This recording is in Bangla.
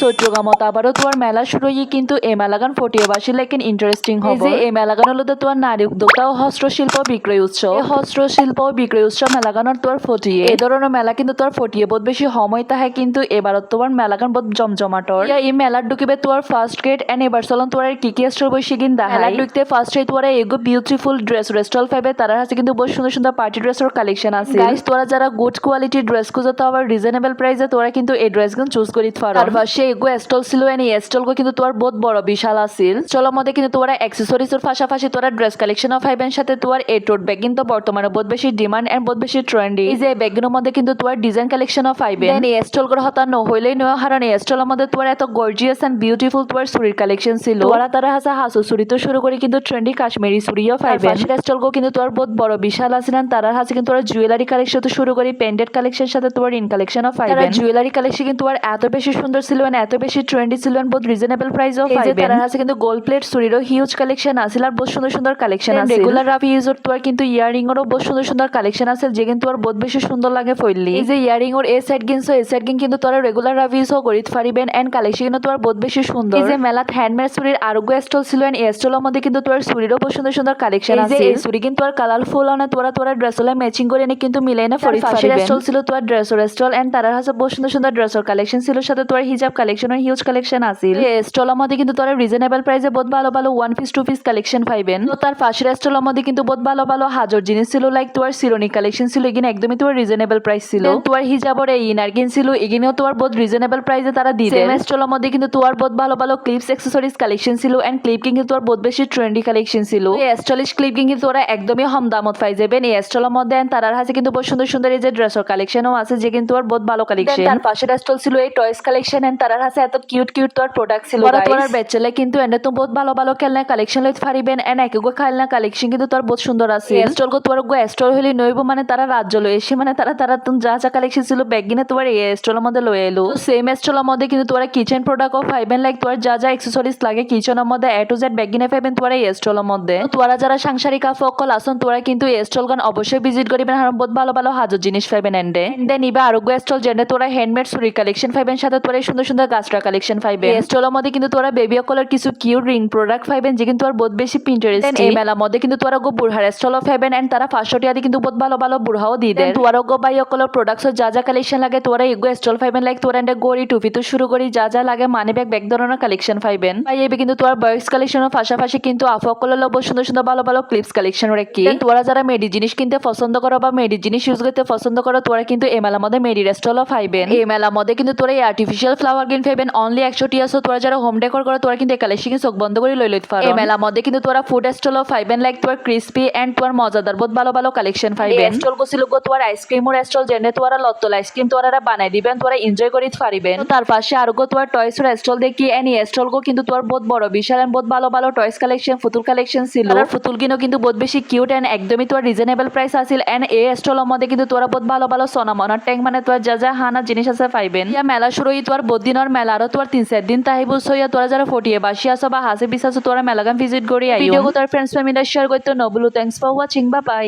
চট্টগ্রামত আবারও তোমার মেলা শুরু হয়ে কিন্তু এই মেলাগান ফটিয়াবাসী লেকিন ইন্টারেস্টিং হবে যে এই মেলাগান হলো তোমার নারী উদ্যোক্তা ও হস্তশিল্প বিক্রয় উৎসব। এই হস্তশিল্প বিক্রয় উৎসব মেলাগানোর তোমার ফটিয়ে এই ধরনের মেলা কিন্তু তোমার ফটিয়ে বহুত বেশি সময় তাহে কিন্তু এবারত তোমার মেলাগান বহুত জমজমাটর। এই মেলার ঢুকিবে তোমার ফার্স্ট গেট এন্ড এবার চলন তোমার কি স্টল বসে কিন দেখা মেলা ঢুকতে ফার্স্টে তোমার এগো বিউটিফুল ড্রেস রেস্টল পাইবে তার কাছে কিন্তু বহুত সুন্দর সুন্দর পার্টি ড্রেসের কালেকশন আছে গাইস। তোরা যারা গুড কোয়ালিটির ড্রেস খুঁজো তো আবার রিজনেবল প্রাইসে তোরা কিন্তু এই ড্রেসগুলো চুজ করিতে পারো। তার পাশে এগো স্টল ছিল এন্ড এই স্টলগো কিন্তু তোমার বহুত বড় বিশাল আছিল। চলো মধ্যে কিন্তু তোরা অ্যাকসেসরিজের পাশাপাশি তোরা ড্রেস কালেকশনও পাইবেন সাথে তোমার এই টোট ব্যাগ কিন্তু বর্তমানে বহুত বেশি ডিমান্ড এন্ড বহুত বেশি ট্রেন্ডি। এই যে ব্যাগগুলোর মধ্যে কিন্তু তোমার ডিজাইন কালেকশনও পাইবেন। দেন এই স্টলগুলো হতা নহইলেই নয় কারণ এই স্টলের মধ্যে তোমার এত গর্জিয়াস এন্ড বিউটিফুল তোমার চুরির কালেকশন ছিল। তোরা তারা হাসা হাসু চুরি তো শুরু করে কিন্তু ট্রেন্ডি কাশ্মীরি চুরিও পাইবেন। পাশের স্টলগো কিন্তু তোমার বহুত বড় বিশাল আছে না তার হাসে কিন্তু তোরা জুয়েলারি কালেকশন তো শুরু করে পেন্ডেন্ট কালেকশন সাথে তোমার ইন কালেকশনও পাইবেন। জুয়েলারি কালেকশন কিন্তু তোমার এত বেশি সুন্দর ছিল এন্ড এত বেশি ট্রেন্ডি ছিল এন্ড বহুত রিজনেবল প্রাইসও পাইবেন। তার হাসে কিন্তু গোল্ড প্লেট চুরিরও হিউজ কালেকশন আছে আর বহুত সুন্দর সুন্দর কালেকশন আছে। রেগুলার রাফি ইউজর তোমার কিন্তু ইয়ারিং এরও বহুত সুন্দর সুন্দর কালেকশন আছে যে কিন্তু আর বহুত বেশি সুন্দর লাগে ফইলি। এই যে ইয়ারিং ওর এই সাইড গিনছো এই সাইড গিন কিন্তু তোরা রেগুলার রাফি ইউজও করিতে পারিবেন এন্ড কালেকশন কিন্তু তোমার বহুত বেশি সুন্দর। এই যে মেলাত হ্যান্ডমেড চুরির আরোগ্য স্টল ছিল এন্ড এই স্টলের মধ্যে কিন্তু তোমার চুরিরও বহুত সুন্দর সুন্দর কালেকশন আছে। এই চুরি কিন্তু আর কালারফুল না তোরা ড্রেসলে ম্যাচিং করে এনে কিন্তু মিলাই না ফরিতে পারিবেন। স্টল ছিল তোমার ড্রেসের স্টল এন্ড তার হাসে বহুত সুন্দর সুন্দর ড্রেসের কালেকশন ছিল সাথে তোমার হিজাব কালেকশনের হিউজ কালেকশন আছে। এই স্টলের মধ্যে কিন্তু তোরা রিজনেবল প্রাইসে বহুত ভালো ভালো one piece two piece collection পাইবেন। তো তার পাশের স্টলের মধ্যে কিন্তু বহুত ভালো ভালো হাজার জিনিস ছিল লাইক তোমার সিরোনি কালেকশন ছিল এখানে একদমই তোমার রিজনেবল প্রাইস ছিল। তোমার হিজাবর এই ইনারগিন ছিল এখানেও তোমার বহুত রিজনেবল প্রাইসে তারা দিয়ে দেয়। সেম স্টলের মধ্যে কিন্তু তোমার বহুত ভালো ভালো ক্লিপস অ্যাকসেসরিজ কালেকশন ছিল এন্ড ক্লিপ কিন্তু তোমার বহুত বেশি ট্রেন্ডি কালেকশন ছিল। এই স্টাইলিশ ক্লিপ কিন্তু তোরা একদমই কম দামত পাই যাবেন এই স্টলের মধ্যে এন্ড তার হাসে কিন্তু বহুত সুন্দর সুন্দর এই যে ড্রেসের কালেকশনও আছে যে কিন্তু আর বহুত ভালো কালেকশন। তার পাশের স্টল ছিল এই টয়স কালেকশন এন্ড তার হাসে এত কিউট কিউট তোর প্রোডাক্ট ছিল। তোমার বেচলে কিন্তু এন্ড তো বহুত ভালো ভালো খেলনা কালেকশন লইতে পারিবেন এন্ড একগো খেলনা কালেকশন কিন্তু তোর বহুত সুন্দর আছে। স্টল গো তোর গো স্টল হইলি নইবো মানে তারা রাজ্য লই এসে মানে তারা তুমি যা যা কালেকশন ছিল ব্যাগিনে তোমার এই স্টলের মধ্যে লই এলো। সেম স্টলের মধ্যে কিন্তু তোরা কিচেন প্রোডাক্টও পাইবেন লাইক তোর যা যা অ্যাকসেসরিজ লাগে কিচেনের মধ্যে এ টু জেড ব্যাগিনে পাইবেন তোরা এই স্টলের মধ্যে। তোরা যারা সাংসারিক সকল আসন তোরা কিন্তু এই স্টল গান অবশ্যই ভিজিট করিবেন কারণ বহুত ভালো ভালো হাজার জিনিস পাইবেন এন্ডে দেন ইবা আরোগ্য স্টল জেনে তোরা হ্যান্ডমেড চুরি কালেকশন পাইবেন সাথে তোরা সুন্দর সুন্দর গাছরা কালেকশন পাইবেন। এই স্টলের মধ্যে কিন্তু তোরা বেবি অকলের কিছু কিউট রিং প্রোডাক্ট পাইবেন যে কিন্তু আর বহুত বেশি পিন্টারেস্ট। এই মেলার মধ্যে কিন্তু তোরা গো বুড়হার স্টলও পাইবেন এন্ড তারা 500 টাকা দিয়ে কিন্তু বহুত ভালো ভালো বুড়হাও দিয়ে দেন। তোরা গো বাই অকলের প্রোডাক্টস যা যা কালেকশন লাগে তোরা এগো স্টল পাইবেন লাইক তোরা এন্ডে গড়ি টুপি তো শুরু করি যা যা লাগে মানি ব্যাগ ধরনের কালেকশন পাইবেন। ভাই এই কিন্তু তোর বয়স কালেকশনের পাশাপাশি কিন্তু অকলের বহুত সুন্দর সুন্দর ভালো ভালো ক্লিপস কালেকশন রাখি। তোরা যারা মেডি জিনিস কিনতে পছন্দ করো বা মেডি জিনিস ইউজ করতে পছন্দ করো তোরা কিন্তু এই মেলার মধ্যে মেডি স্টলও পাইবেন। এই মেলার মধ্যে কিন্তু তোরা এই আর্টিফিশিয়াল ফ্লাওয়ার কিন পাইবেন অনলি 100 টাকা। সো তোরা যারা হোম ডেকোর করো তোরা কিন্তু এই কালেকশন চোখ বন্ধ করে লইতে পারো। এই মেলার মধ্যে কিন্তু তোরা ফুড স্টলও পাইবেন লাইক তোর ক্রিসপি এন্ড তোর মজাদার বহুত ভালো ভালো কালেকশন পাইবেন। স্টল গোছিল গো তোর আইসক্রিমের স্টল জেনে তোরা লত্তল আইসক্রিম তোরা বানাই দিবেন তোরা এনজয় করিতে পারিবেন। তার পাশে আরো গো তোর টয়সের স্টল দেখি এনি স্টল গো কিন্তু তোর বহুত বড় বিশাল এন্ড বহুত ভালো ভালো টয়স কালেকশন ফুতুল কালেকশন ছিল। আর ফুতুল কিনো কিন্তু বহুত বেশি কিউট এন্ড একদমই তোর রিজনেবল প্রাইস আছিল এন্ড এই স্টলের মধ্যে কিন্তু তোরা বহুত ভালো ভালো সোনা মনার ট্যাঙ্ক মানে তোর যা যা হানা জিনিস আছে পাইবেন। ইয়া মেলা শুরু হই তোর বহুত দিনের মেলা আরো তোর 3-4 দিন তাহিবুস হইয়া তোরা যারা ফটিয়ে বাসি আসো বা হাসে বিসাছো তোরা মেলাগান ভিজিট করি আইও। ভিডিও তোর ফ্রেন্ডস ফ্যামিলি শেয়ার করতে নবলু। Thanks for watching, bye by.